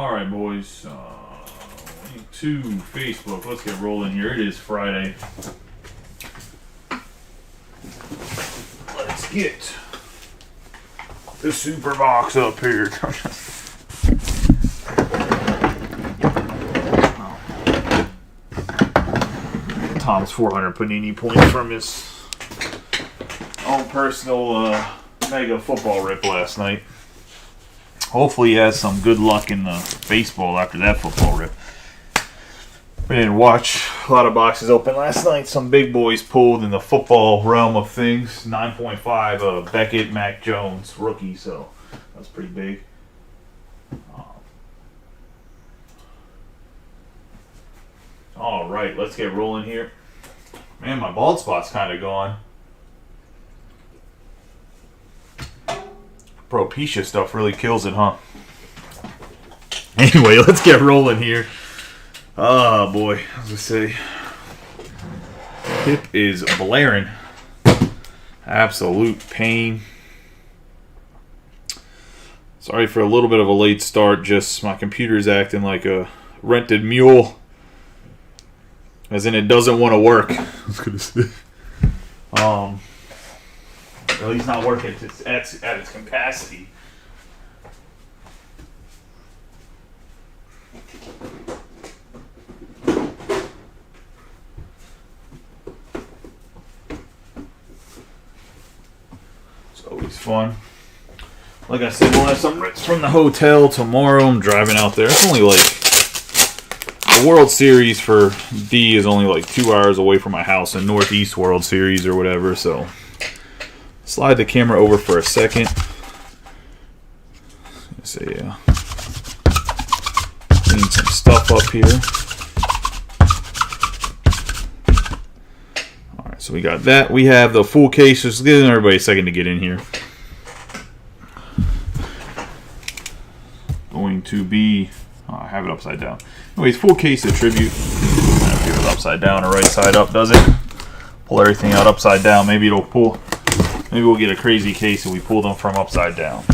All right, boys. Link to Facebook. Let's get rolling here. It is Friday. Let's get the super box up here. Tom's 400 Panini points from his own personal mega football rip last night. Hopefully he has some good luck in the baseball after that football rip. We didn't watch a lot of boxes open last night. Some big boys pulled in the football realm of things. 9.5 Beckett, Mac Jones, rookie, so that's pretty big. All right, let's get rolling here. Man, my bald spot's kind of gone. Propecia stuff really kills it, huh? Anyway, let's get rolling here. Oh, boy. I was going to say, hip is blaring. Absolute pain. Sorry for a little bit of a late start. Just my computer's acting like a rented mule. As in, it doesn't want to work. I was going to say. At least not working at its capacity. It's always fun. Like I said, we'll have some rips from the hotel tomorrow. I'm driving out there. It's only like the World Series for D is only like 2 hours away from my house in Northeast World Series or whatever, so slide the camera over for a second. So yeah, clean some stuff up here. All right, so we got that. We have the full case. Just giving everybody a second to get in here. Going to be, I have it upside down. Anyways, full case of Tribute. I don't know if it was upside down or right side up, does it? Pull everything out upside down. Maybe it'll pull. Maybe we'll get a crazy case if we pull them from upside down.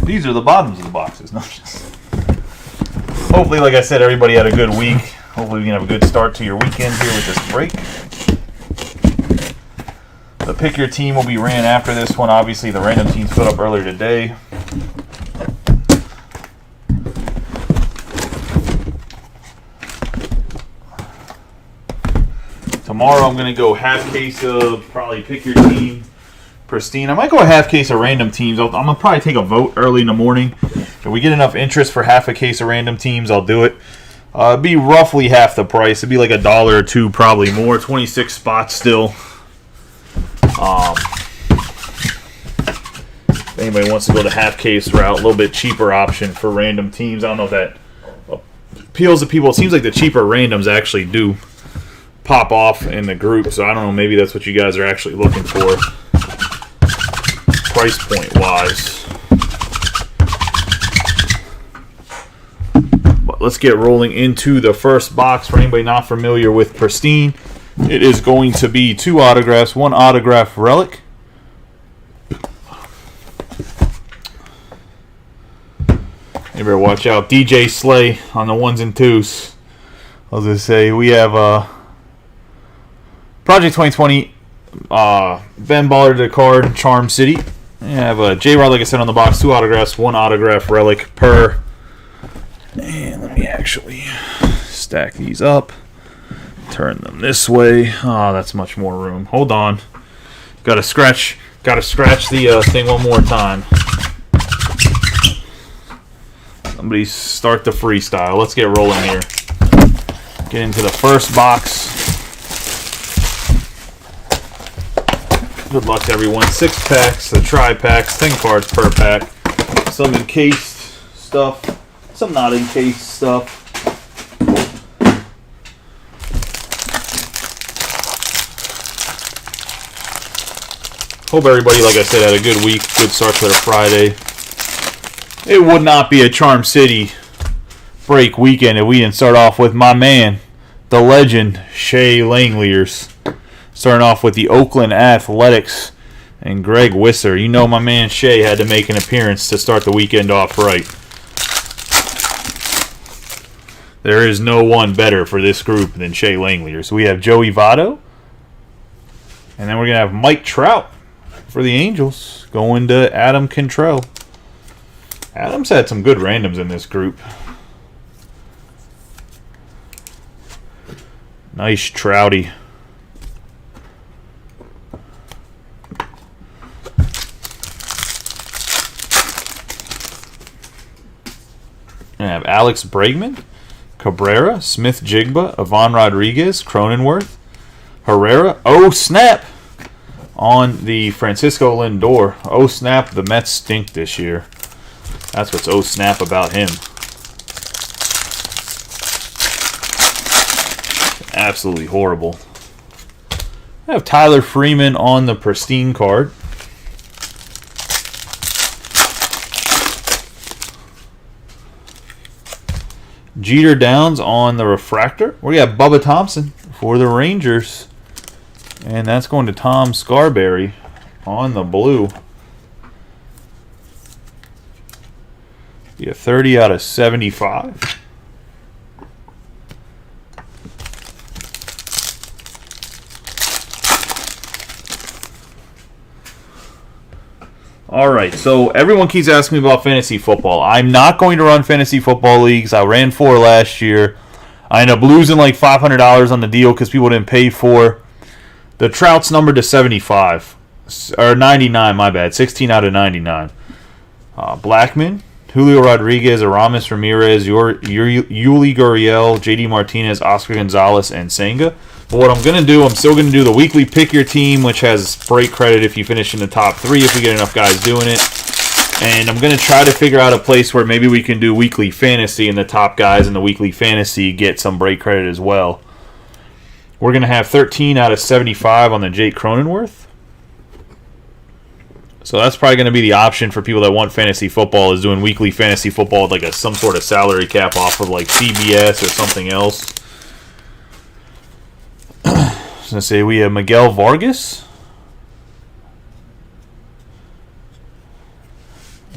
These are the bottoms of the boxes. No, just. Hopefully, like I said, everybody had a good week. Hopefully we can have a good start to your weekend here with this break. The pick your team will be ran after this one. Obviously, the random teams put up earlier today. Tomorrow I'm going to go half case of probably pick your team, Pristine. I might go a half case of random teams. I'm going to probably take a vote early in the morning. If we get enough interest for half a case of random teams, I'll do it. It'd be roughly half the price. It'd be like $1 or $2, probably more. 26 spots still. If anybody wants to go the half case route, a little bit cheaper option for random teams. I don't know if that appeals to people. It seems like the cheaper randoms actually do pop off in the group, so I don't know, maybe that's what you guys are actually looking for price point wise. But let's get rolling into the first box. For anybody not familiar with Pristine, it is going to be 2 autographs, 1 autograph relic. You better watch out. DJ Slay on the 1s and 2s. I was going to say, we have Project 2020, Ben Baller to card, Charm City. We have J-Rod, like I said, on the box. 2 autographs, 1 autograph relic per. And let me actually stack these up. Turn them this way. Oh, that's much more room. Hold on. Gotta scratch the thing one more time. Somebody start the freestyle. Let's get rolling here. Get into the first box. Good luck to everyone. 6 packs, the tri-packs, 10 cards per pack. Some encased stuff, some not encased stuff. Hope everybody, like I said, had a good week, good start to their Friday. It would not be a Charm City break weekend if we didn't start off with my man, the legend, Shea Langeliers. Starting off with the Oakland Athletics And Greg Wisser. You know my man Shea had to make an appearance to start the weekend off right. There is no one better for this group than Shea Langley. So we have Joey Votto. And then we're going to have Mike Trout for the Angels going to Adam Cantrell. Adam's had some good randoms in this group. Nice Trouty. I have Alex Bregman, Cabrera, Smith-Jigba, Ivan Rodriguez, Cronenworth, Herrera. Oh, snap! On the Francisco Lindor. Oh, snap, the Mets stink this year. That's what's oh, snap about him. Absolutely horrible. I have Tyler Freeman on the Pristine card. Jeter Downs on the refractor. We got Bubba Thompson for the Rangers. And that's going to Tom Scarberry on the blue. Yeah, 30 out of 75. All right, so everyone keeps asking me about fantasy football. I'm not going to run fantasy football leagues. I ran 4 last year. I ended up losing like $500 on the deal because people didn't pay for. The Trout's numbered to 75. Or 99, my bad. 16 out of 99. Blackman, Julio Rodriguez, Aramis Ramirez, Yuli Gurriel, JD Martinez, Oscar Gonzalez, and Senga. But what I'm going to do, I'm still going to do the weekly pick your team, which has break credit if you finish in the top 3, if we get enough guys doing it. And I'm going to try to figure out a place where maybe we can do weekly fantasy and the top guys in the weekly fantasy get some break credit as well. We're going to have 13 out of 75 on the Jake Cronenworth. So that's probably going to be the option for people that want fantasy football, is doing weekly fantasy football with like some sort of salary cap off of like CBS or something else. I was going to say we have Miguel Vargas.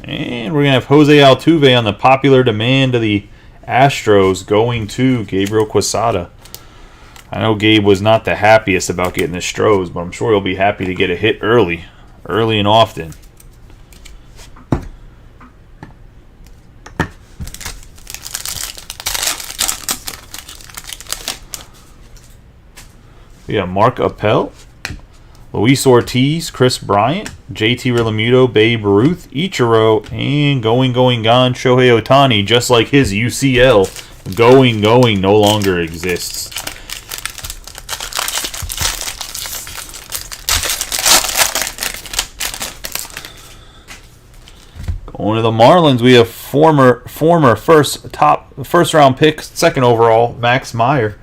And we're going to have Jose Altuve on the popular demand of the Astros going to Gabriel Quesada. I know Gabe was not the happiest about getting the Stros, but I'm sure he'll be happy to get a hit early and often. We have Mark Appel, Luis Ortiz, Chris Bryant, JT Realmuto, Babe Ruth, Ichiro, and going, gone, Shohei Ohtani, just like his UCL. Going, no longer exists. Going to the Marlins, we have former first round pick, second overall, Max Meyer.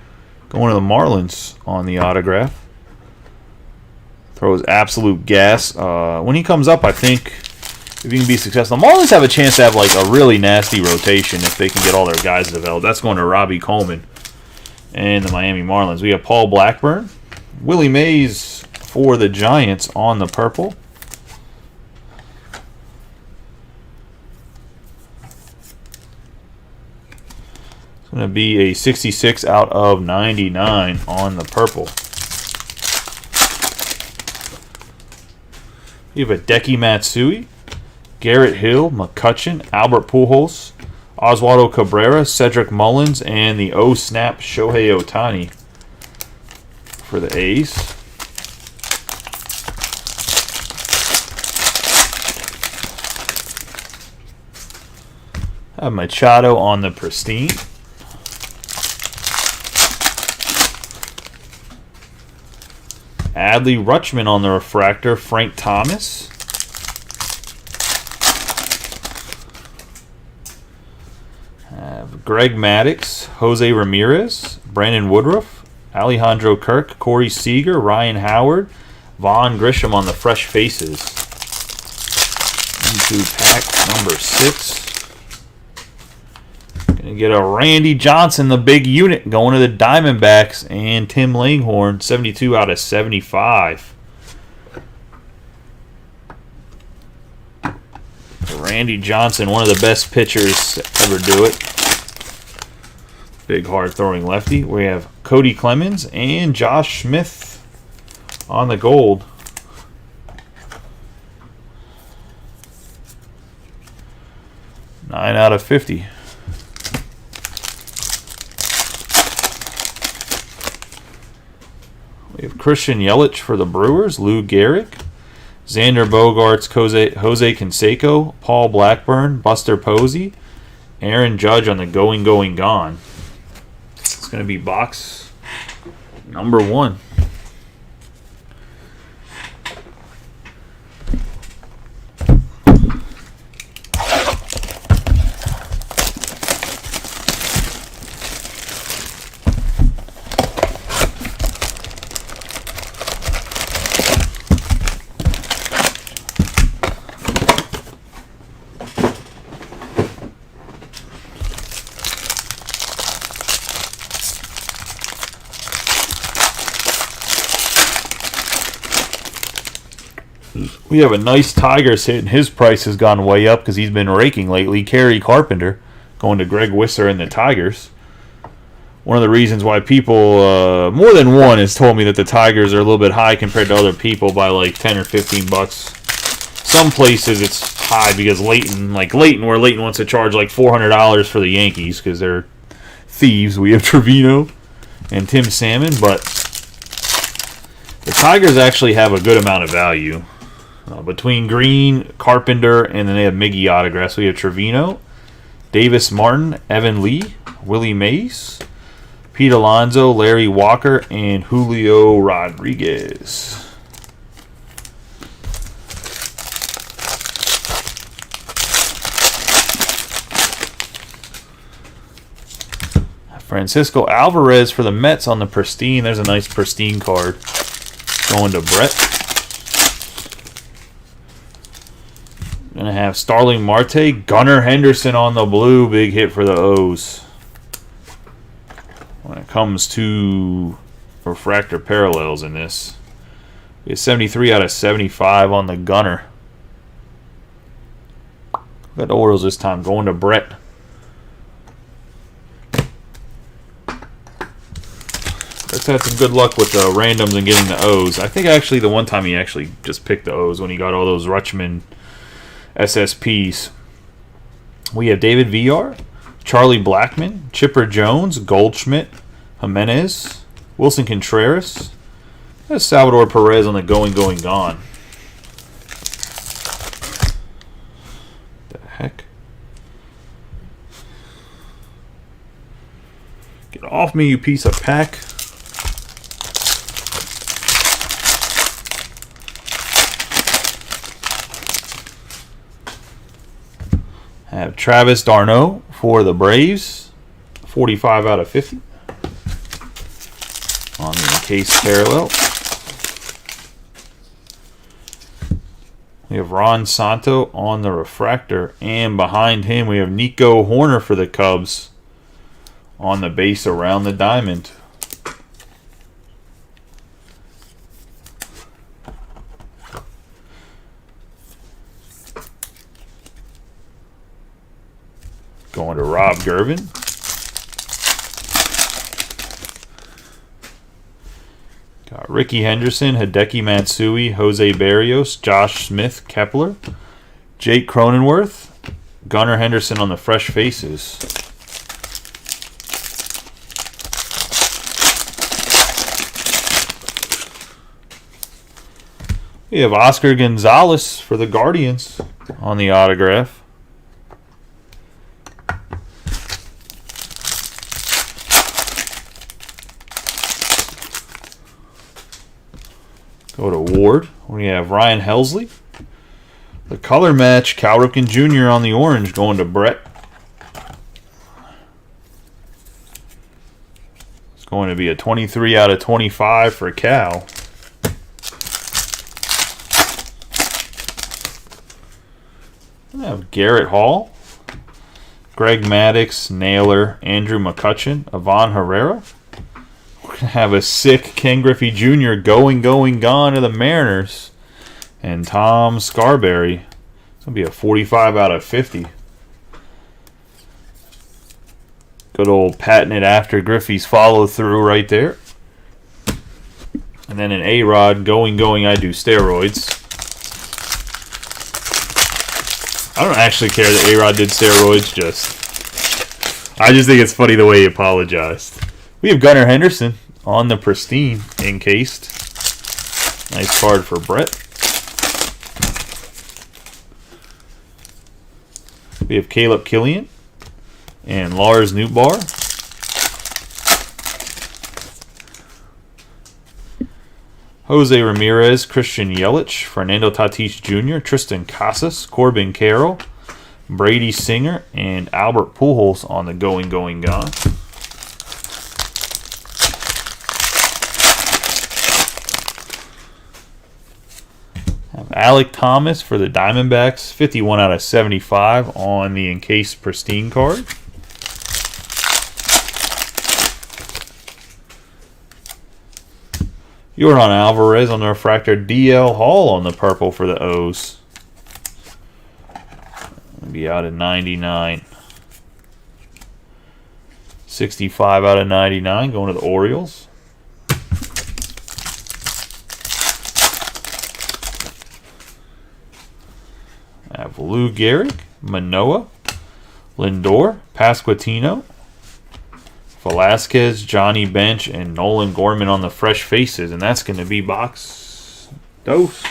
Going to the Marlins on the autograph. Throws absolute gas. When he comes up, I think if he can be successful, the Marlins have a chance to have like a really nasty rotation if they can get all their guys developed. That's going to Robbie Coleman and the Miami Marlins. We have Paul Blackburn, Willie Mays for the Giants on the purple. It's going to be a 66 out of 99 on the purple. You have a Deki Matsui, Garrett Hill, McCutchen, Albert Pujols, Oswaldo Cabrera, Cedric Mullins, and the snap Shohei Ohtani for the A's. I have Machado on the Pristine. Adley Rutschman on the refractor, Frank Thomas. Greg Maddux, Jose Ramirez, Brandon Woodruff, Alejandro Kirk, Corey Seager, Ryan Howard, Vaughn Grisham on the fresh faces. Into pack number 6. Gonna get a Randy Johnson, the big unit, going to the Diamondbacks, and Tim Langhorn, 72 out of 75. Randy Johnson, one of the best pitchers to ever do it. Big hard-throwing lefty. We have Cody Clemens and Josh Smith on the gold. Nine out of 50. We have Christian Yelich for the Brewers, Lou Gehrig, Xander Bogaerts, Jose Canseco, Paul Blackburn, Buster Posey, Aaron Judge on the going, gone. It's going to be box number 1. We have a nice Tigers hit, and his price has gone way up because he's been raking lately. Kerry Carpenter going to Greg Wisser and the Tigers. One of the reasons why people, more than one, has told me that the Tigers are a little bit high compared to other people by like 10 or 15 bucks. Some places it's high because Leighton, where Leighton wants to charge like $400 for the Yankees because they're thieves. We have Trevino and Tim Salmon, but the Tigers actually have a good amount of value. Between Green, Carpenter, and then they have Miggy autographs. We have Trevino, Davis Martin, Evan Lee, Willie Mays, Pete Alonso, Larry Walker, and Julio Rodriguez. Francisco Alvarez for the Mets on the Pristine. There's a nice Pristine card. Going to Brett. Gonna have Starling Marte, Gunnar Henderson on the blue, big hit for the O's. When it comes to refractor parallels in this, we have 73 out of 75 on the Gunnar. Got the Orioles this time, going to Brett. Brett's had some good luck with the randoms and getting the O's. I think actually the one time he actually just picked the O's when he got all those Rutschman SSPs. We have David Villar, Charlie Blackmon, Chipper Jones, Goldschmidt, Jimenez, Wilson Contreras. There's Salvador Perez on the going, gone. The heck? Get off me, you piece of pack. Have Travis d'Arnaud for the Braves, 45 out of 50 on the encased parallel. We have Ron Santo on the refractor, and behind him we have Nico Horner for the Cubs on the base around the diamond. Going to Rob Gervin. Got Ricky Henderson, Hideki Matsui, Jose Barrios, Josh Smith, Kepler, Jake Cronenworth, Gunnar Henderson on the fresh faces. We have Oscar Gonzalez for the Guardians on the autograph. Go to Ward. We have Ryan Helsley. The color match, Cal Ripken Jr. on the orange, going to Brett. It's going to be a 23 out of 25 for Cal. We have Garrett Hall, Greg Maddux, Naylor, Andrew McCutcheon, Ivan Herrera. We're going to have a sick Ken Griffey Jr. going, gone to the Mariners. And Tom Scarberry. It's That'll be a 45 out of 50. Good old patting it after Griffey's follow through right there. And then an A-Rod, going, I do steroids. I don't actually care that A-Rod did steroids, I just think it's funny the way he apologized. We have Gunnar Henderson on the Pristine encased. Nice card for Brett. We have Caleb Killian and Lars Nootbaar. Jose Ramirez, Christian Yelich, Fernando Tatis Jr., Tristan Casas, Corbin Carroll, Brady Singer, and Albert Pujols on the going, gone. Have Alec Thomas for the Diamondbacks, 51 out of 75 on the encased Pristine card. Yordan Alvarez on the refractor. DL Hall on the purple for the O's. Be out of 99. 65 out of 99 going to the Orioles. I have Lou Gehrig, Manoah, Lindor, Pasquantino, Velasquez, Johnny Bench, and Nolan Gorman on the fresh faces, and that's going to be box dose.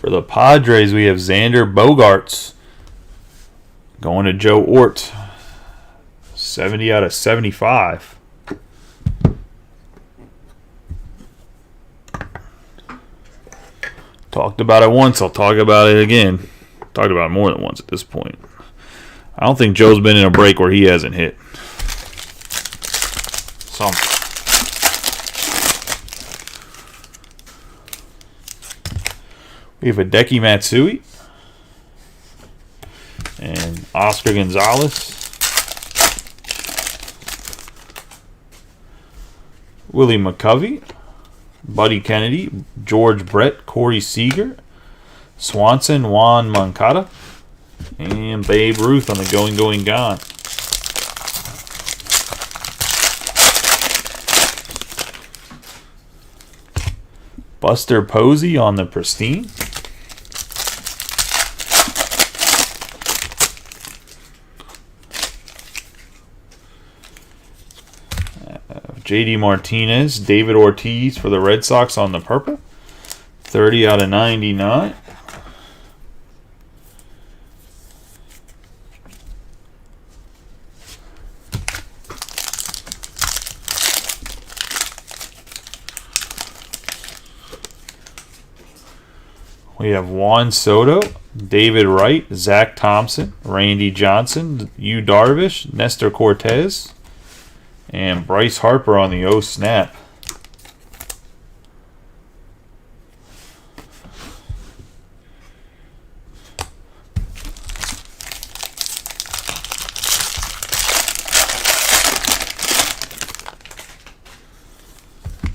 For the Padres, we have Xander Bogaerts going to Joe Ort. 70 out of 75. Talked about it once, I'll talk about it again. Talked about it more than once at this point. I don't think Joe's been in a break where he hasn't hit something. We have Hideki Matsui and Oscar Gonzalez. Willie McCovey, Buddy Kennedy, George Brett, Corey Seager, Swanson, Juan Moncada, and Babe Ruth on the going, gone. Buster Posey on the Pristine. JD Martinez, David Ortiz for the Red Sox on the purple. 30 out of 99. We have Juan Soto, David Wright, Zach Thompson, Randy Johnson, Yu Darvish, Nestor Cortez, and Bryce Harper on the O snap.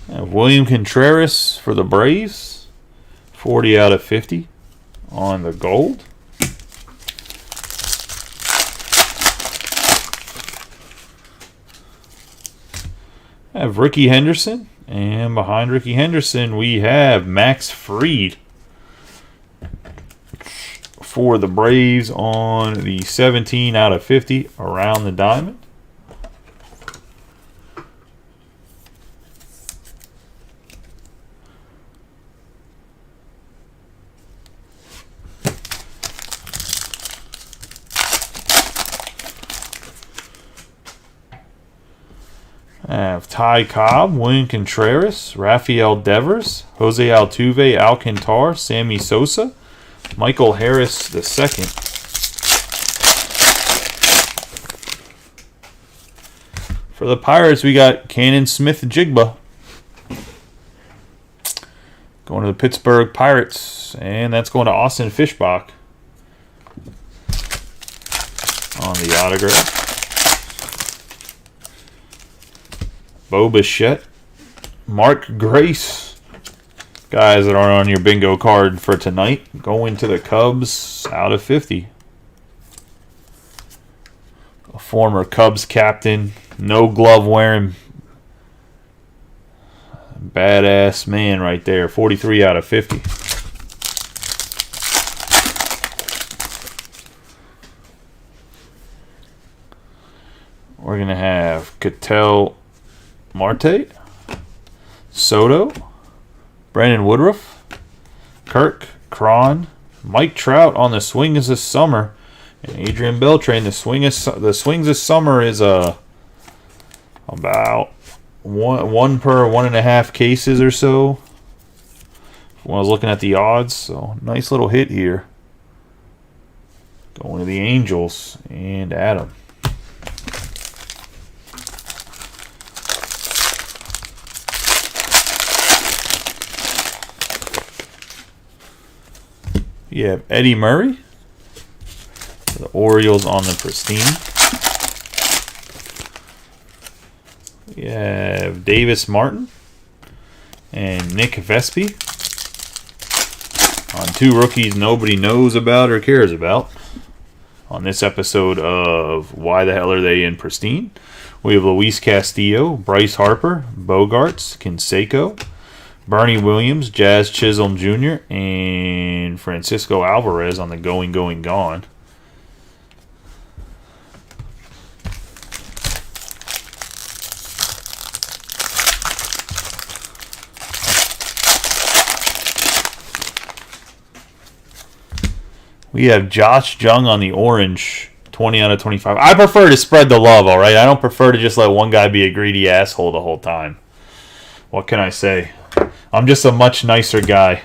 William Contreras for the Braves, 40 out of 50 on the gold. I have Ricky Henderson, and behind Ricky Henderson we have Max Fried for the Braves on the 17 out of 50 around the diamond. I I have Ty Cobb, William Contreras, Rafael Devers, Jose Altuve, Alcantar, Sammy Sosa, Michael Harris II. For the Pirates, we got Cannon Smith-Jigba. Going to the Pittsburgh Pirates. And that's going to Austin Fishbach on the autograph. Bo Bichette, Mark Grace, guys that aren't on your bingo card for tonight, going to the Cubs out of 50. A former Cubs captain, no glove wearing, badass man right there, 43 out of 50. We're going to have Ketel Marte, Soto, Brandon Woodruff, Kirk, Cron, Mike Trout on the swings this summer, and Adrian Beltre. The swings this summer is about 1 per 1.5 cases or so. When I was looking at the odds, so nice little hit here. Going to the Angels and Adam. You have Eddie Murray, the Orioles on the Pristine. You have Davis Martin and Nick Vespi on 2 rookies nobody knows about or cares about. On this episode of Why the Hell Are They in Pristine? We have Luis Castillo, Bryce Harper, Bogarts, Canseco, Bernie Williams, Jazz Chisholm Jr., and Francisco Alvarez on the Going Gone. We have Josh Jung on the orange, 20 out of 25. I prefer to spread the love, all right? I don't prefer to just let one guy be a greedy asshole the whole time. What can I say? I'm just a much nicer guy.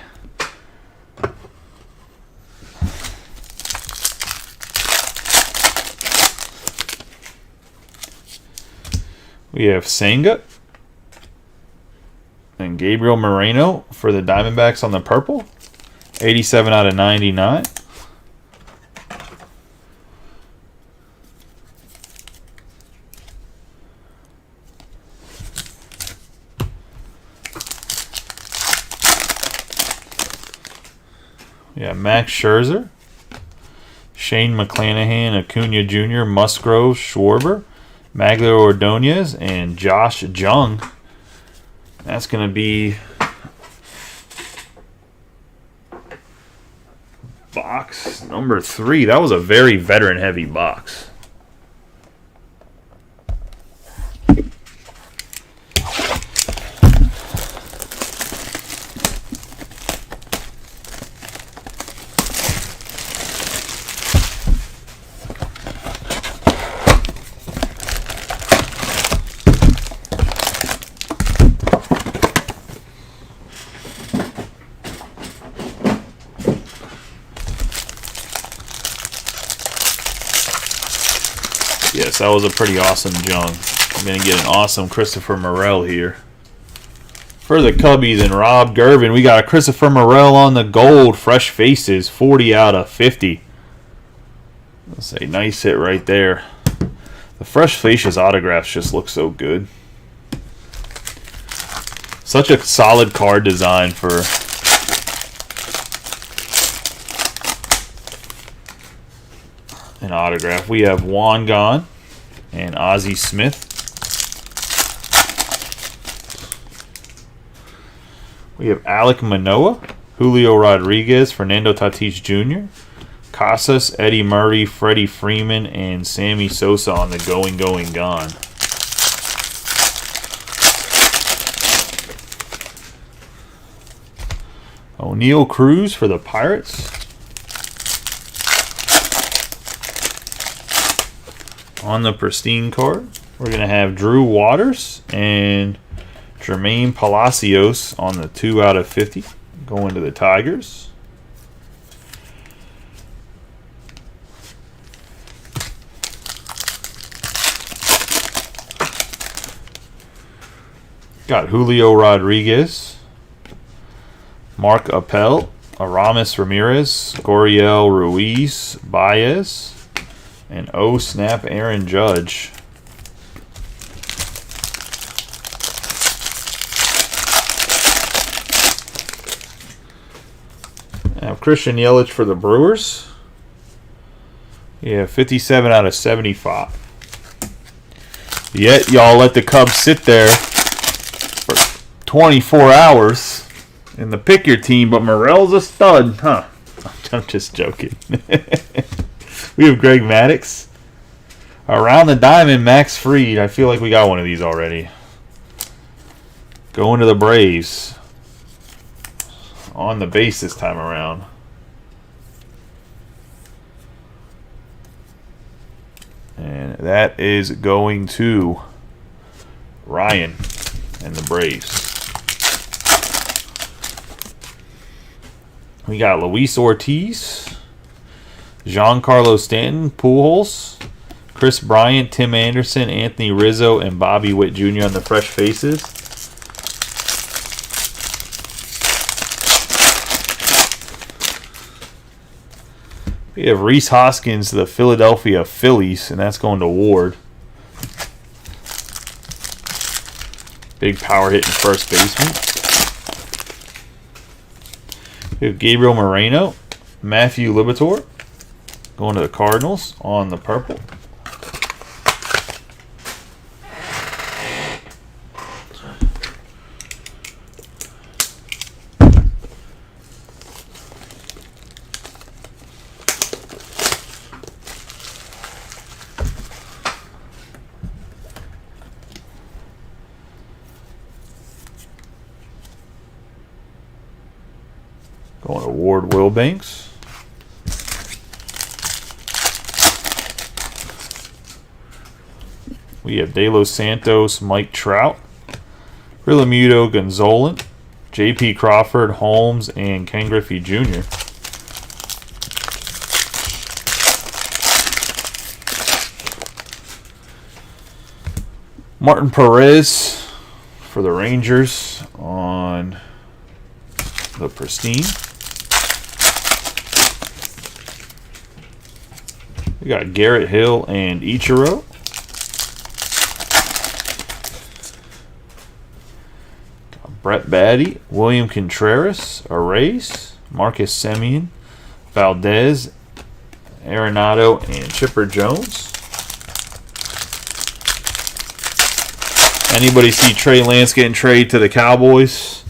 We have Senga and Gabriel Moreno for the Diamondbacks on the purple. 87 out of 99. Yeah, Max Scherzer, Shane McClanahan, Acuna Jr., Musgrove, Schwarber, Magler Ordonez, and Josh Jung. That's going to be box number 3. That was a very veteran-heavy box. Yes, that was a pretty awesome Jung. I'm going to get an awesome Christopher Morel here. For the Cubbies and Rob Gervin, we got a Christopher Morel on the gold. Fresh faces, 40 out of 50. That's a nice hit right there. The Fresh Faces autographs just look so good. Such a solid card design for an autograph. We have Juan Gone and Ozzie Smith. We have Alek Manoah, Julio Rodriguez, Fernando Tatis Jr., Casas, Eddie Murray, Freddie Freeman, and Sammy Sosa on the Going Gone. O'Neal Cruz for the Pirates. On the Pristine card. We're going to have Drew Waters and Jermaine Palacios on the 2/50 going to the Tigers. Got Julio Rodriguez, Mark Appel, Aramis Ramirez, Goriel Ruiz Baez, and snap Aaron Judge. Now Christian Yelich for the Brewers. Yeah, 57/75. Yet y'all let the Cubs sit there for 24 hours in the pick your team, but Morel's a stud, huh? I'm just joking. We have Greg Maddux. Around the diamond, Max Fried. I feel like we got one of these already. Going to the Braves. On the base this time around. And that is going to Ryan and the Braves. We got Luis Ortiz, Giancarlo Stanton, Pujols, Chris Bryant, Tim Anderson, Anthony Rizzo, and Bobby Witt Jr. on the fresh faces. We have Rhys Hoskins to the Philadelphia Phillies, and that's going to Ward. Big power hitting first baseman. We have Gabriel Moreno, Matthew Liberatore, going to the Cardinals on the purple. Going to Ward Wilbanks. We have De Los Santos, Mike Trout, Realmuto Gonzalez, J.P. Crawford, Holmes, and Ken Griffey Jr. Martin Perez for the Rangers on the Pristine. We got Garrett Hill and Ichiro. Brett Batty, William Contreras, Arraez, Marcus Semien, Valdez, Arenado, and Chipper Jones. Anybody see Trey Lance getting traded to the Cowboys?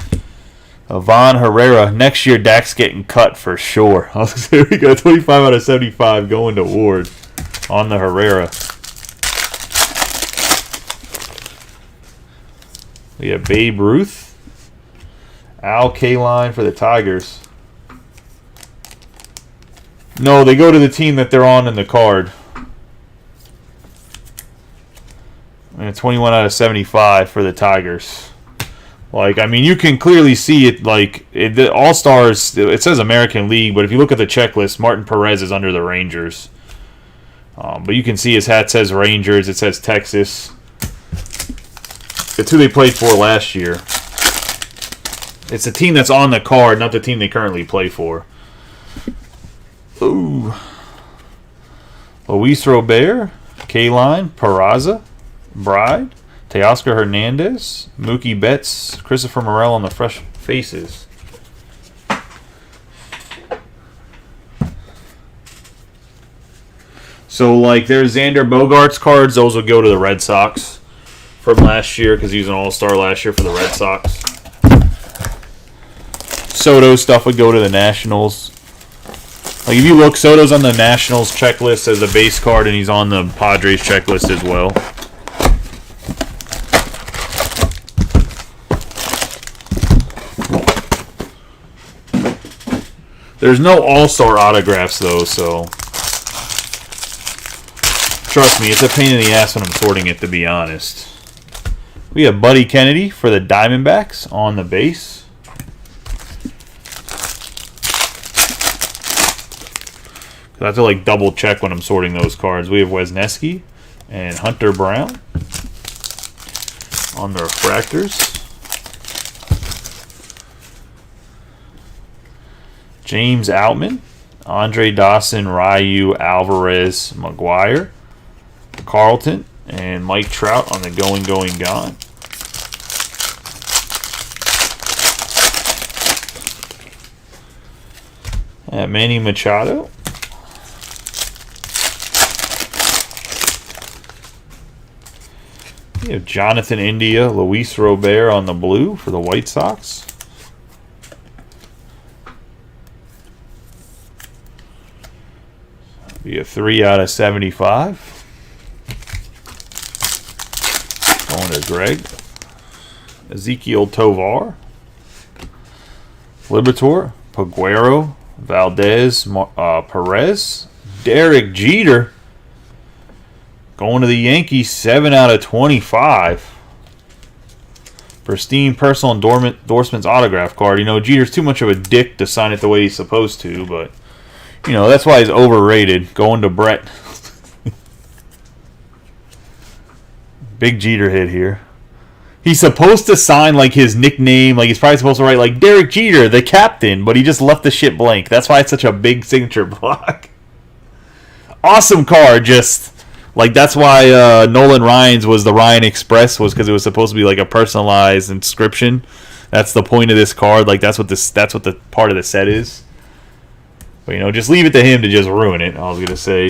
Ivan Herrera. Next year, Dak's getting cut for sure. Here we go. 25/75 going to Ward on the Herrera. We have Babe Ruth. Al Kaline for the Tigers. No, they go to the team that they're on in the card. And 21/75 for the Tigers. Like, I mean, you can clearly see it. Like, the All-Stars, it says American League, but if you look at the checklist, Martin Perez is under the Rangers. But you can see his hat says Rangers. It says Texas. It's who they played for last year. It's the team that's on the card, not the team they currently play for. Ooh. Luis Robert, Kaline, Peraza, Bride, Teoscar Hernandez, Mookie Betts, Christopher Morel on the fresh faces. So, like, there's Xander Bogaerts cards. Those will go to the Red Sox from last year because he was an All-Star last year for the Red Sox. Soto stuff would go to the Nationals. Like, if you look, Soto's on the Nationals checklist as a base card, and he's on the Padres checklist as well. There's no All-Star autographs, though, so Trust me, it's a pain in the ass when I'm sorting it, to be honest. We have Buddy Kennedy for the Diamondbacks on the base. I have to like double check when I'm sorting those cards. We have Wesneski and Hunter Brown on the refractors. James Outman, Andre Dawson, Ryu, Alvarez, McGuire, Carlton, and Mike Trout on the Going Gone. Manny Machado. We have Jonathan India, Luis Robert on the blue for the White Sox. Be a 3 out of 75. Going to Greg. Ezekiel Tovar. Liberatore. Peguero. Valdez. Perez. Derek Jeter. Going to the Yankees, 7 out of 25. Pristine personal endorsements autograph card. You know, Jeter's too much of a dick to sign it the way he's supposed to, but, you know, that's why he's overrated. Going to Brett. Big Jeter hit here. He's supposed to sign, like, his nickname. Like, he's probably supposed to write, like, Derek Jeter, the captain, but he just left the shit blank. That's why it's such a big signature block. Awesome card, just... Like, that's why Nolan Ryan's was the Ryan Express, was because it was supposed to be like a personalized inscription. That's the point of this card. Like, that's what the part of the set is. But, you know, just leave it to him to just ruin it. I was gonna say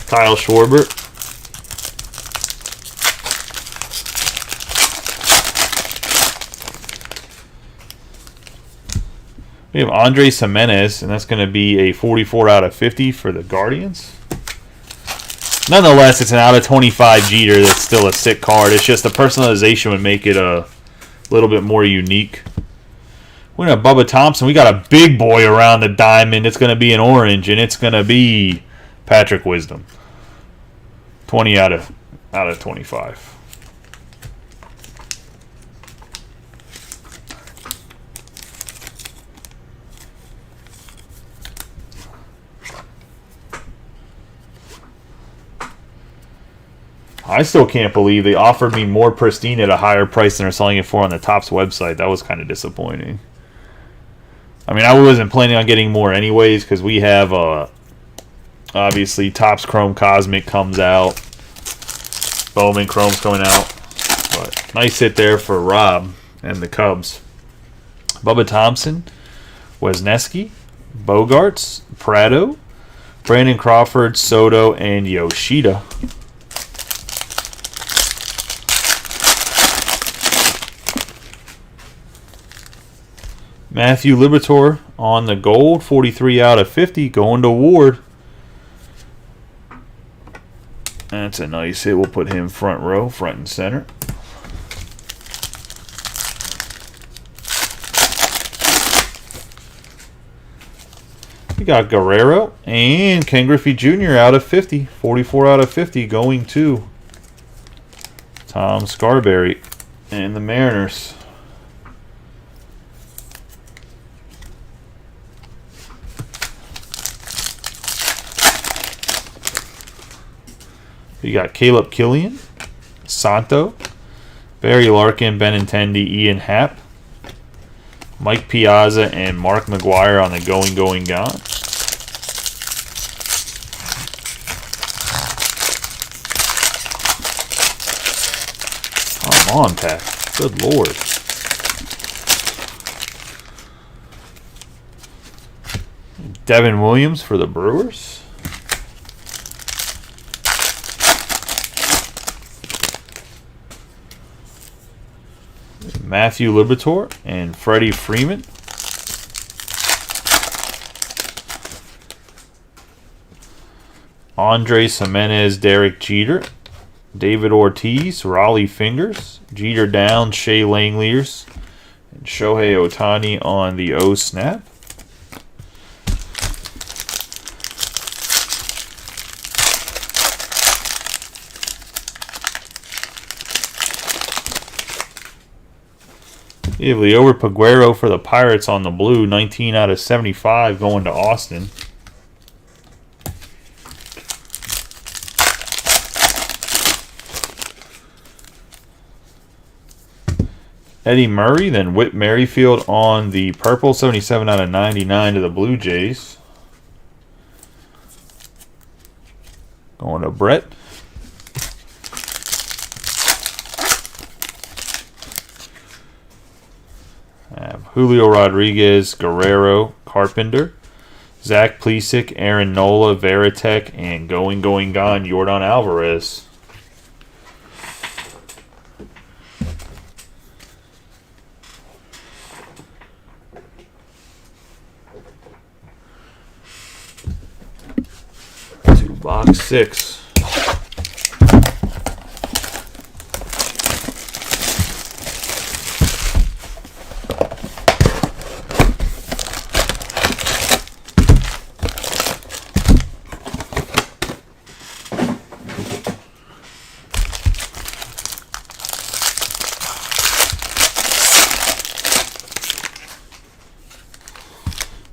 Kyle Schwarber. We have Andres Jimenez, and that's going to be a 44 out of 50 for the Guardians. Nonetheless, it's an out of 25 Jeter that's still a sick card. It's just the personalization would make it a little bit more unique. We're going to have Bubba Thompson. We got a big boy around the diamond. It's going to be an orange, and it's going to be Patrick Wisdom. 20 out of 25. I still can't believe they offered me more Pristine at a higher price than they're selling it for on the Topps website. That was kind of disappointing. I mean, I wasn't planning on getting more anyways because we have, obviously, Topps Chrome Cosmic comes out. Bowman Chrome's coming out. But nice hit there for Rob and the Cubs. Bubba Thompson, Wesneski, Bogarts, Prado, Brandon Crawford, Soto, and Yoshida. Matthew Liberatore on the gold, 43 out of 50, going to Ward. That's a nice hit. We'll put him front row, front and center. We got Guerrero and Ken Griffey Jr. out of 50, 44 out of 50, going to Tom Scarberry and the Mariners. We got Caleb Killian, Santo, Barry Larkin, Benintendi, Ian Happ, Mike Piazza, and Mark McGuire on the Going Gone. Come on, Pack. Good Lord. Devin Williams for the Brewers. Matthew Liberatore and Freddie Freeman. Andres Jimenez, Derek Jeter. David Ortiz, Raleigh Fingers. Jeter down, Shea Langeliers. And Shohei Ohtani on the O snap. You have Liober Peguero for the Pirates on the blue. 19 out of 75 going to Austin. Eddie Murray, then Whit Merrifield on the purple. 77 out of 99 to the Blue Jays. Going to Brett. Julio Rodriguez, Guerrero, Carpenter, Zach Plesac, Aaron Nola, Veritek, and going, gone, Yordan Alvarez. To box 6.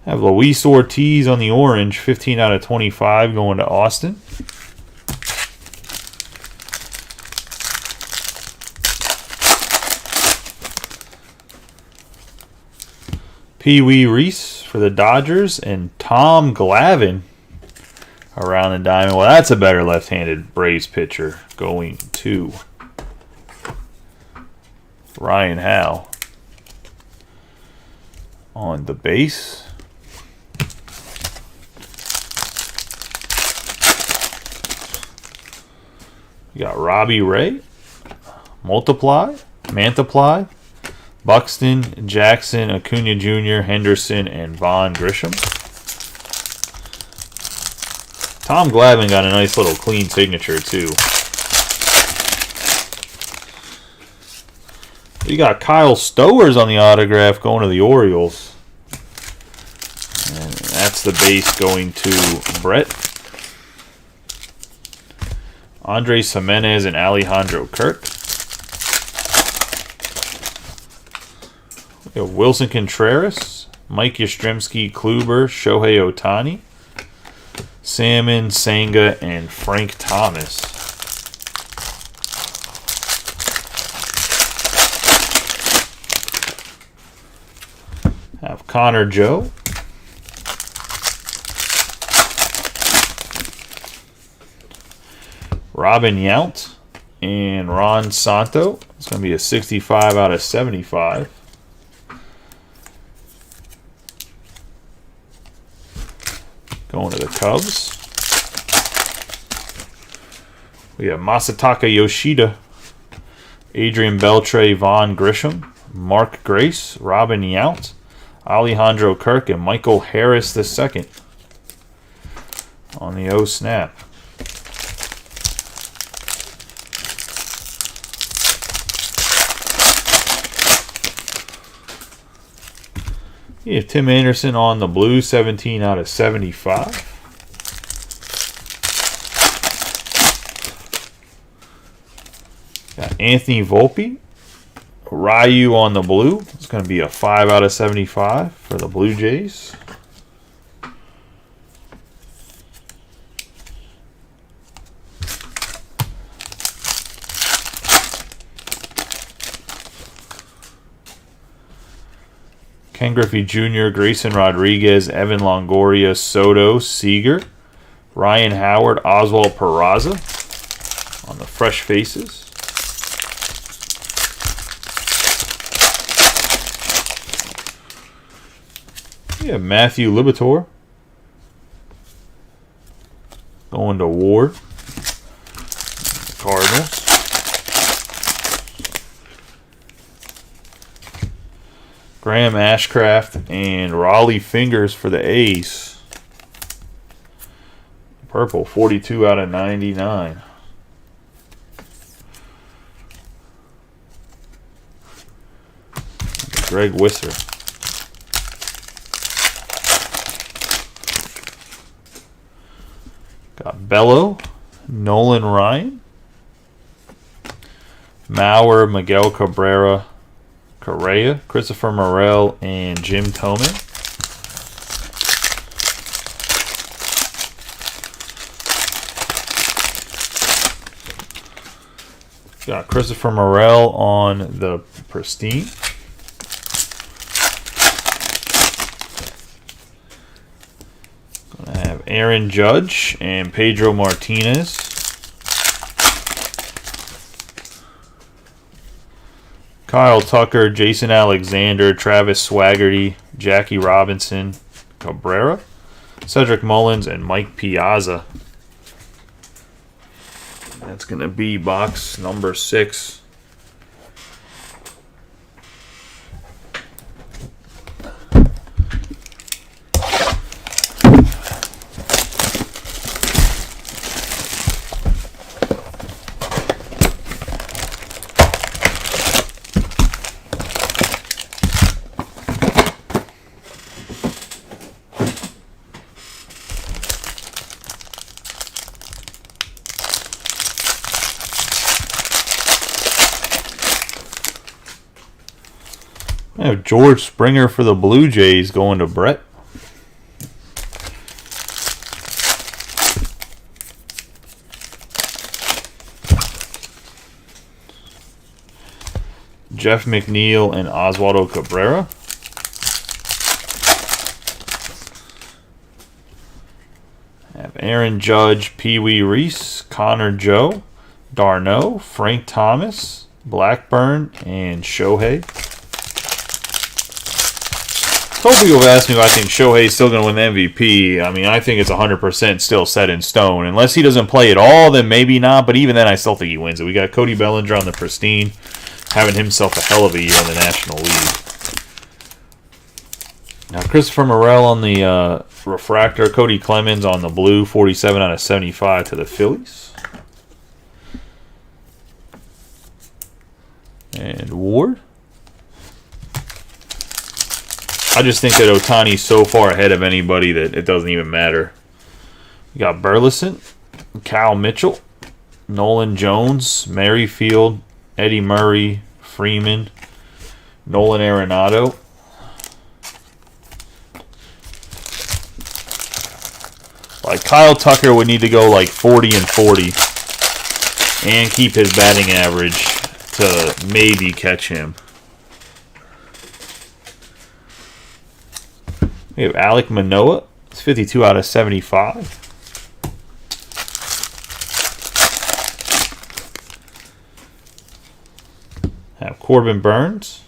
Have Luis Ortiz on the orange, 15 out of 25 going to Austin. Pee Wee Reese for the Dodgers and Tom Glavine around the diamond. Well, that's a better left-handed Braves pitcher going to Ryan Howe on the base. You got Robbie Ray, Mantiply, Buxton, Jackson, Acuna Jr., Henderson, and Vaughn Grisham. Tom Glavine got a nice little clean signature, too. You got Kyle Stowers on the autograph going to the Orioles. And that's the base going to Brett. Andres Jimenez and Alejandro Kirk. We have Wilson Contreras, Mike Yastrzemski, Kluber, Shohei Ohtani, Salmon, Senga, and Frank Thomas. Have Connor Joe. Robin Yount and Ron Santo. It's going to be a 65 out of 75. Going to the Cubs. We have Masataka Yoshida, Adrian Beltre, Vaughn Grisham, Mark Grace, Robin Yount, Alejandro Kirk, and Michael Harris II on the O-Snap. You have Tim Anderson on the blue, 17 out of 75. Got Anthony Volpe, Ryu on the blue. It's going to be a 5 out of 75 for the Blue Jays. Ken Griffey Jr., Grayson Rodriguez, Evan Longoria, Soto, Seager, Ryan Howard, Oswald Peraza on the fresh faces. Yeah, Matthew Libator going to Ward, Cardinals. Graham Ashcraft and Raleigh Fingers for the A's. Purple, 42 out of 99. Greg Wisser. Got Bello, Nolan Ryan, Mauer, Miguel Cabrera, Correa, Christopher Morel, and Jim Thome. Got Christopher Morel on the Pristine. Gonna have Aaron Judge and Pedro Martinez. Kyle Tucker, Jason Alexander, Travis Swaggerty, Jackie Robinson, Cabrera, Cedric Mullins, and Mike Piazza. That's going to be box number 6. I have George Springer for the Blue Jays going to Brett. Jeff McNeil and Oswaldo Cabrera. I have Aaron Judge, Pee Wee Reese, Connor Joe, Darno, Frank Thomas, Blackburn, and Shohei. Some people have asked me if I think Shohei is still going to win the MVP. I mean, I think it's 100% still set in stone. Unless he doesn't play at all, then maybe not. But even then, I still think he wins it. We got Cody Bellinger on the Pristine, having himself a hell of a year in the National League. Now, Christopher Morel on the refractor. Cody Clemens on the blue, 47 out of 75 to the Phillies. And Ward. I just think that Ohtani's so far ahead of anybody that it doesn't even matter. We got Burleson, Cal Mitchell, Nolan Jones, Merrifield, Eddie Murray, Freeman, Nolan Arenado. Like Kyle Tucker would need to go like 40 and 40 and keep his batting average to maybe catch him. We have Alek Manoah. It's 52 out of 75. Have Corbin Burns.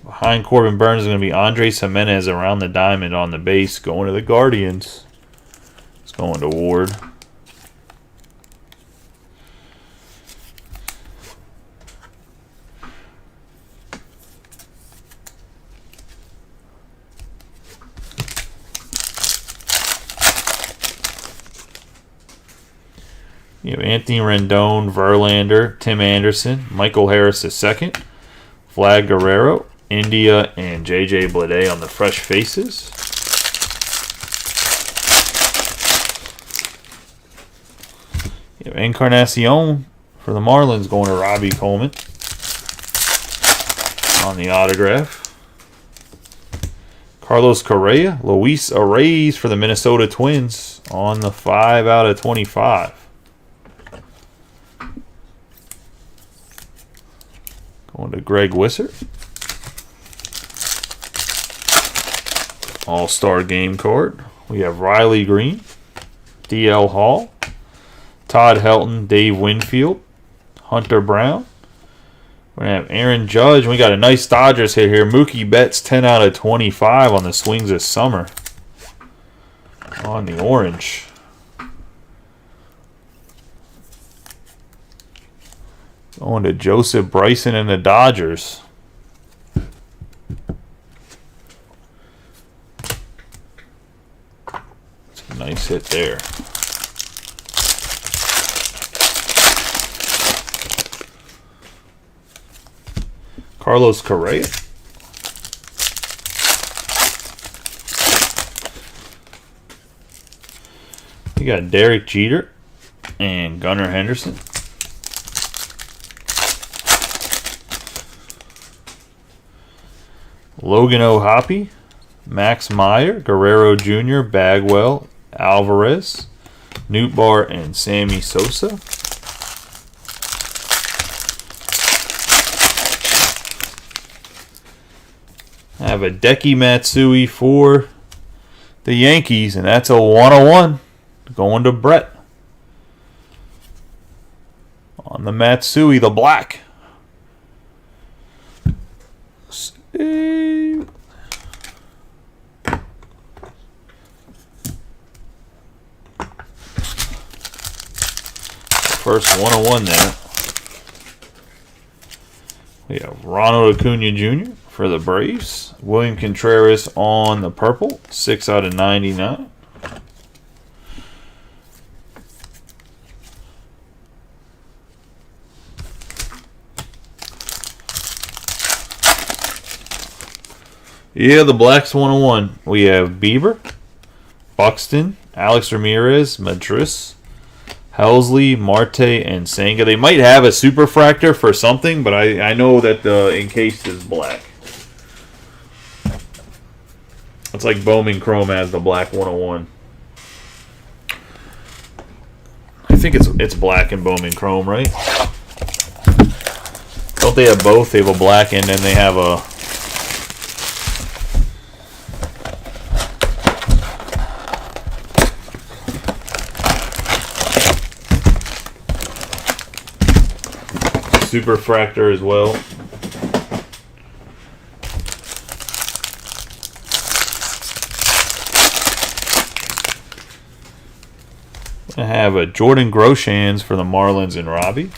Behind Corbin Burns is going to be Andres Jimenez around the diamond on the base. Going to the Guardians. It's going to Ward. You have Anthony Rendon, Verlander, Tim Anderson, Michael Harris II, Vlad Guerrero, India, and J.J. Bleday on the fresh faces. You have Encarnacion for the Marlins going to Robbie Coleman on the autograph. Carlos Correa, Luis Arraez for the Minnesota Twins on the 5 out of 25. Going to Greg Wisser. All-Star game card. We have Riley Green, DL Hall, Todd Helton, Dave Winfield, Hunter Brown. We're going to have Aaron Judge. We got a nice Dodgers hit here. Mookie Betts, 10 out of 25 on the swings this summer. On the orange. Going to Joseph Bryson and the Dodgers. It's a nice hit there. Carlos Correa. You got Derek Jeter and Gunnar Henderson. Logan O'Hoppe, Max Meyer, Guerrero Jr., Bagwell, Alvarez, Nootbaar, and Sammy Sosa. I have a Deki Matsui for the Yankees, and that's a 101 going to Brett. On the Matsui, the black. Save. First 101 there. We have Ronald Acuna Jr. for the Braves. William Contreras on the purple, 6/99. Yeah, the Blacks 101. We have Bieber, Buxton, Alex Ramirez, Madris, Helsley, Marte, and Senga. They might have a superfractor for something, but I know that the encased is black. It's like Bowman Chrome has the black 101. I think it's black and Bowman Chrome, right? Don't they have both? They have a black and then they have a... superfractor as well. I have a Jordan Groshans for the Marlins and Robbie.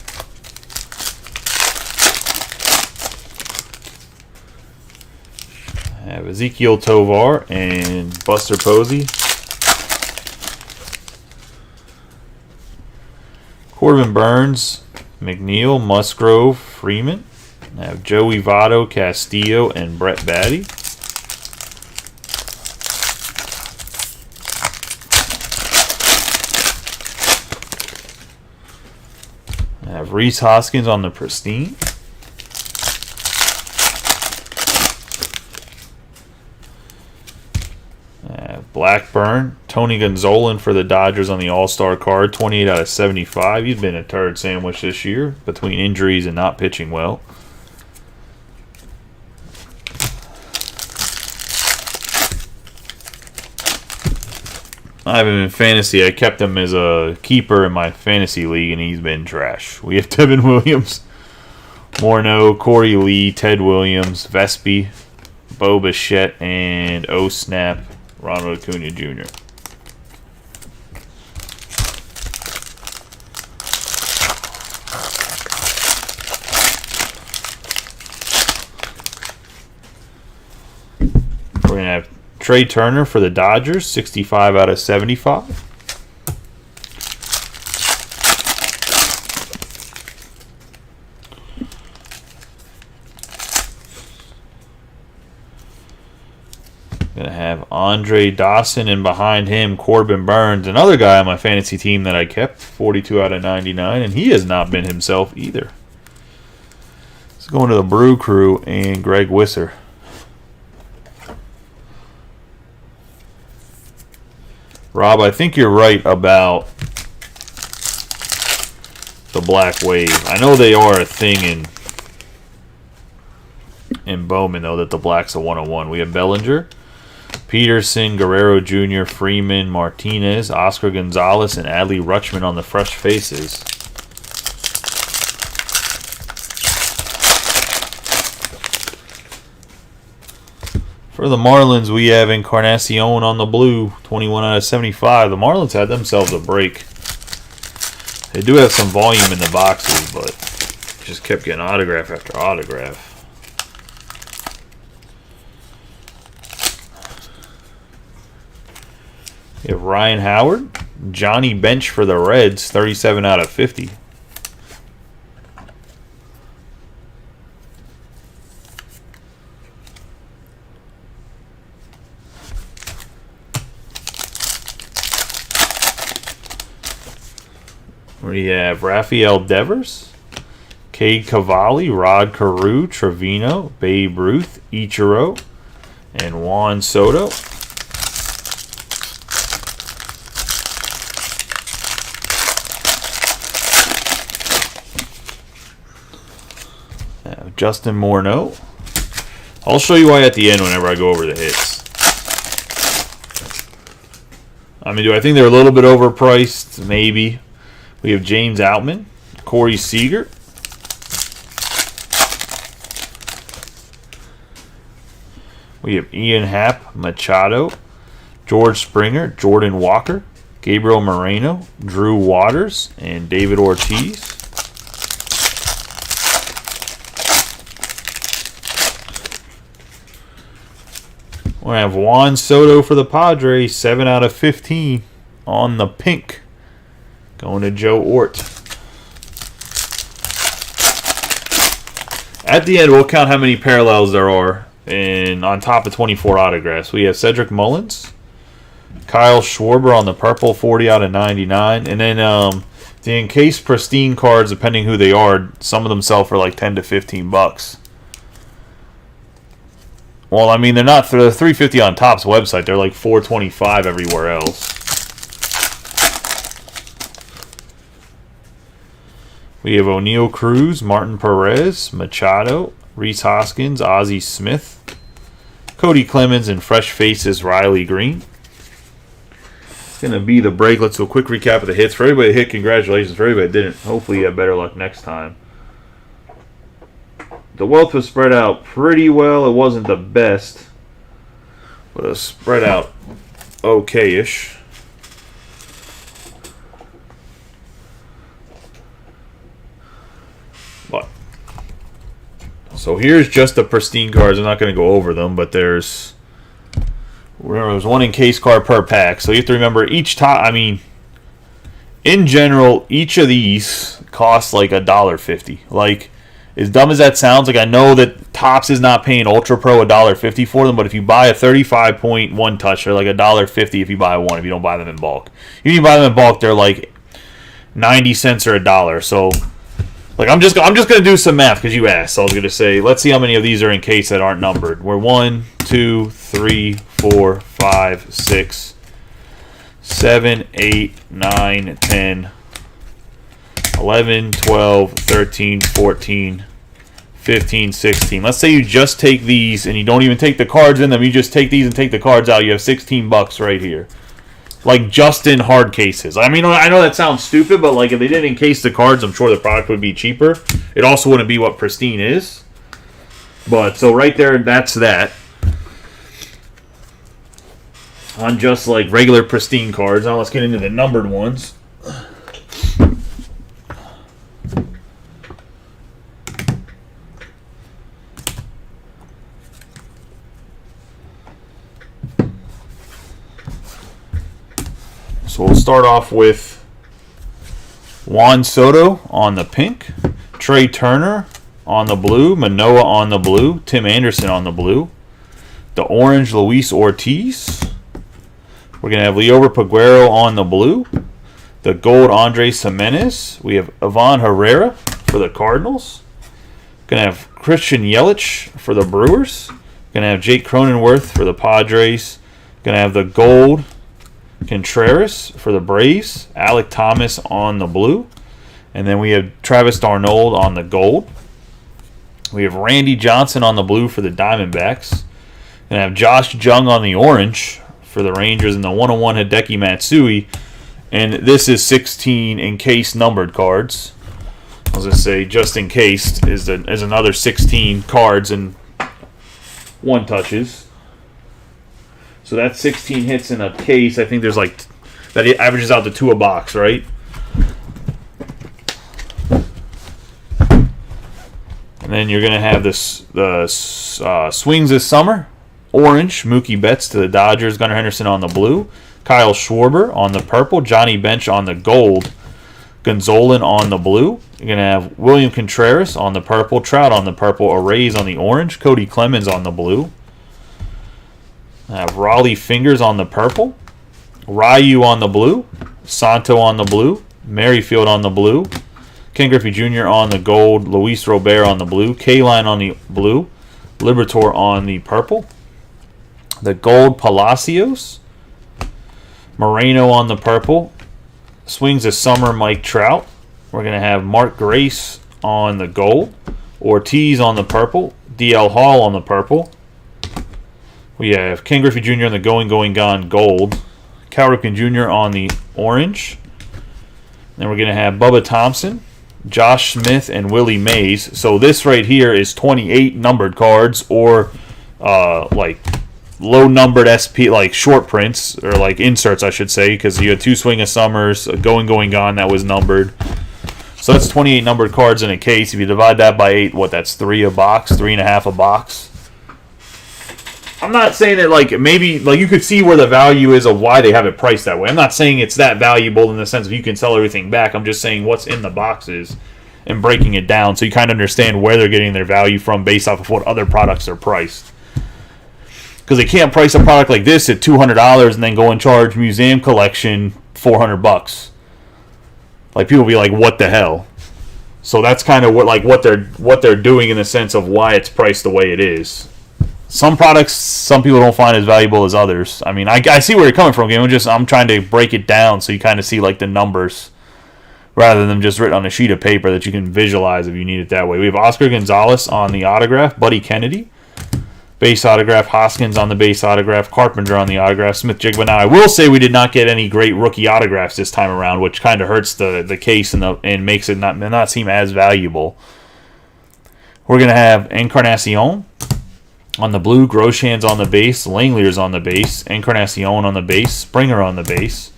I have Ezekiel Tovar and Buster Posey. Corbin Burns, McNeil, Musgrove, Freeman. I have Joey Votto, Castillo, and Brett Batty. I have Reese Hoskins on the Pristine. I have Blackburn, Tony Gonzalez for the Dodgers on the All-Star card, 28/75. He's been a turd sandwich this year between injuries and not pitching well. I have him in fantasy. I kept him as a keeper in my fantasy league, and he's been trash. We have Devin Williams, Morneau, Corey Lee, Ted Williams, Vespi, Bo Bichette, and Snap, Ronald Acuna Jr. We're going to have Trey Turner for the Dodgers, 65/75. Gonna have Andre Dawson, and behind him Corbin Burns, another guy on my fantasy team that I kept, 42/99, and he has not been himself either. Let's go into the Brew Crew and Greg Wisser. Rob, I think you're right about the Black Wave. I know they are a thing in Bowman, though, that the Black's a 101. We have Bellinger, Peterson, Guerrero Jr., Freeman, Martinez, Oscar Gonzalez, and Adley Rutschman on the fresh faces. For the Marlins, we have Encarnacion on the blue, 21/75. The Marlins had themselves a break. They do have some volume in the boxes, but just kept getting autograph after autograph. We have Ryan Howard, Johnny Bench for the Reds, 37/50. We have Rafael Devers, Cade Cavalli, Rod Carew, Trevino, Babe Ruth, Ichiro, And Juan Soto. Justin Morneau. I'll show you why at the end whenever I go over the hits. I mean, do I think they're a little bit overpriced? Maybe. We have James Outman, Corey Seager. We have Ian Happ, Machado, George Springer, Jordan Walker, Gabriel Moreno, Drew Waters, and David Ortiz. We have Juan Soto for the Padres, 7 out of 15 on the pink. Going to Joe Ort. At the end, we'll count how many parallels there are. And on top of 24 autographs, we have Cedric Mullins, Kyle Schwarber on the purple, 40 out of 99. And then the encased pristine cards, depending who they are, some of them sell for like 10 to 15 bucks. Well, I mean, they're $350 on Topps website. They're like $425 everywhere else. We have O'Neal Cruz, Martin Perez, Machado, Rhys Hoskins, Ozzie Smith, Cody Clemens, and fresh faces Riley Green. It's going to be the break. Let's do a quick recap of the hits. For everybody that hit, congratulations. For everybody that didn't, hopefully you have better luck next time. The wealth was spread out pretty well. It wasn't the best, but it was spread out okay-ish. But so here's just the pristine cards. I'm not going to go over them, but there's one encase card per pack. So you have to remember each top. I mean, in general, each of these costs like $1.50. Like, as dumb as that sounds, like I know that Topps is not paying Ultra Pro $1.50 for them, but if you buy a 35.1 touch, they're like $1.50 if you buy one. If you don't buy them in bulk, if you buy them in bulk, they're like 90 cents or $1. So, like I'm just gonna do some math because you asked. So I was gonna say, let's see how many of these are in case that aren't numbered. We're 1, 2, 3, 4, 5, 6, 7, 8, 9, 10. 11, 12, 13, 14, 15, 16. Let's say you just take these and you don't even take the cards in them. You just take these and take the cards out. You have 16 bucks right here. Like just in hard cases. I mean, I know that sounds stupid, but like if they didn't encase the cards, I'm sure the product would be cheaper. It also wouldn't be what pristine is. But so right there, that's that. On just like regular pristine cards. Now let's get into the numbered ones. So we'll start off with Juan Soto on the pink, Trey Turner on the blue, Manoah on the blue, Tim Anderson on the blue, the orange Luis Ortiz. We're going to have Liover Peguero on the blue, the gold Andres Gimenez. We have Ivan Herrera for the Cardinals. Going to have Christian Yelich for the Brewers. Going to have Jake Cronenworth for the Padres. Going to have the gold Contreras for the Braves, Alec Thomas on the blue, and then we have Travis Darnold on the gold. We have Randy Johnson on the blue for the Diamondbacks. And have Josh Jung on the orange for the Rangers, and the 101 Hideki Matsui. And this is 16 encased numbered cards. I was going to say, just encased is another 16 cards and one touches. So that's 16 hits in a case. I think there's like, that averages out to 2 a box, right? And then you're going to have the swings this summer. Orange, Mookie Betts to the Dodgers, Gunnar Henderson on the blue, Kyle Schwarber on the purple, Johnny Bench on the gold, Gonzolin on the blue. You're going to have William Contreras on the purple, Trout on the purple, Arrays on the orange, Cody Clemens on the blue. I have Raleigh Fingers on the purple, Ryu on the blue, Santo on the blue, Merrifield on the blue, Ken Griffey Jr. on the gold, Luis Robert on the blue, K-Line on the blue, Liberatore on the purple. The gold Palacios. Moreno on the purple. Swings of Summer Mike Trout. We're going to have Mark Grace on the gold. Ortiz on the purple. DL Hall on the purple. We have Ken Griffey Jr. on the Going Gone gold. Cal Ripken Jr. on the orange. Then we're going to have Bubba Thompson, Josh Smith, and Willie Mays. So this right here is 28 numbered cards, or like low numbered SP, like short prints, or like inserts, I should say, because you had 2 Swing of Summers, a Going Gone that was numbered. So that's 28 numbered cards in a case. If you divide that by 8, what, that's 3 a box, 3.5 a box. I'm not saying that, like, maybe, like, you could see where the value is of why they have it priced that way. I'm not saying it's that valuable in the sense of you can sell everything back. I'm just saying what's in the boxes and breaking it down so you kind of understand where they're getting their value from based off of what other products are priced. Because they can't price a product like this at $200 and then go and charge museum collection $400. Like, people be like, what the hell? So that's kind of what they're doing in the sense of why it's priced the way it is. Some products, some people don't find as valuable as others. I mean, I see where you're coming from, game. I'm trying to break it down so you kind of see like the numbers rather than just written on a sheet of paper that you can visualize if you need it that way. We have Oscar Gonzalez on the autograph, Buddy Kennedy, base autograph, Hoskins on the base autograph, Carpenter on the autograph, Smith-Jigba. Now, I will say we did not get any great rookie autographs this time around, which kind of hurts the case and makes it not seem as valuable. We're going to have Encarnacion on the blue, Groshans on the base, Langlier's on the base, Encarnacion on the base, Springer on the base.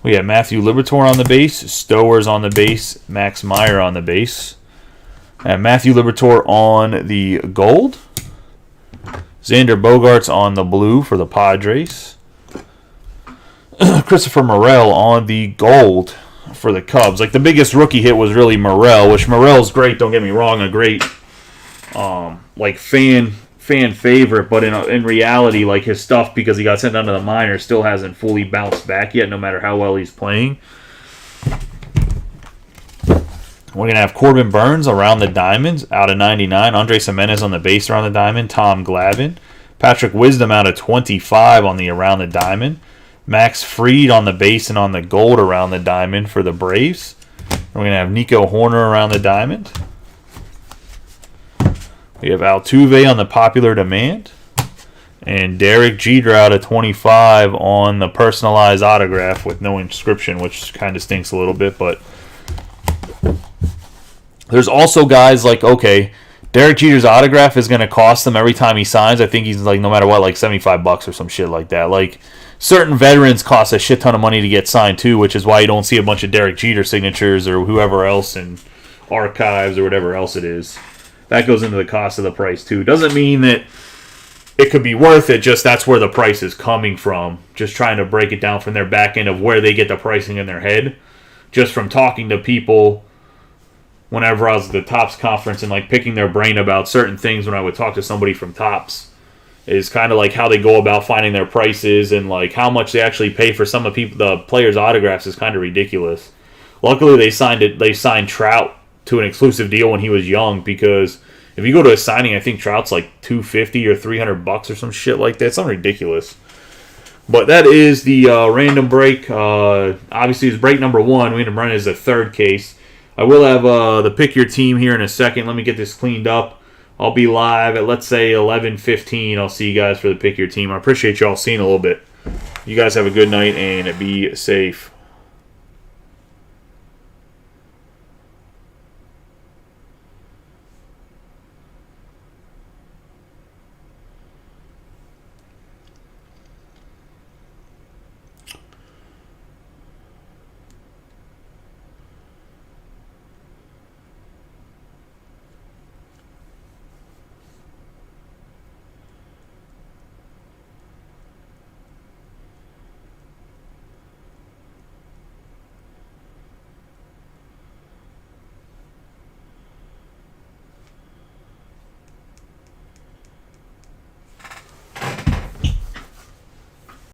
We have Matthew Liberatore on the base, Stowers on the base, Max Meyer on the base. And Matthew Liberatore on the gold. Xander Bogaerts on the blue for the Padres. Christopher Morel on the gold for the Cubs. Like, the biggest rookie hit was really Morel, which Morel's great, don't get me wrong, a great like fan favorite, but in reality, like, his stuff, because he got sent down to the minors, still hasn't fully bounced back yet, no matter how well he's playing. We're going to have Corbin Burns around the diamonds, out of 99. Andres Jimenez on the base around the diamond. Tom Glavine. Patrick Wisdom out of 25 on the around the diamond. Max Fried on the base and on the gold around the diamond for the Braves. We're going to have Nico Horner around the diamond. We have Altuve on the popular demand. And Derek Jeter out of 25 on the personalized autograph with no inscription, which kind of stinks a little bit, but there's also guys like, okay, Derek Jeter's autograph is going to cost them every time he signs. I think he's like, no matter what, like $75 or some shit like that. Like, certain veterans cost a shit ton of money to get signed too, which is why you don't see a bunch of Derek Jeter signatures or whoever else in archives or whatever else it is. That goes into the cost of the price too. Doesn't mean that it could be worth it, just that's where the price is coming from. Just trying to break it down from their back end of where they get the pricing in their head. Just from talking to people whenever I was at the Topps conference and like picking their brain about certain things when I would talk to somebody from Topps, is kind of like how they go about finding their prices and like how much they actually pay for some of the players' autographs is kind of ridiculous. Luckily, they signed Trout to an exclusive deal when he was young, because if you go to a signing, I think Trout's like $250 or $300 or some shit like that. It's something ridiculous. But that is the random break. Obviously, it's break number 1. We end up running as the third case. I will have the pick your team here in a second. Let me get this cleaned up. I'll be live at, let's say, 11:15. I'll see you guys for the pick your team. I appreciate y'all seeing a little bit. You guys have a good night and be safe.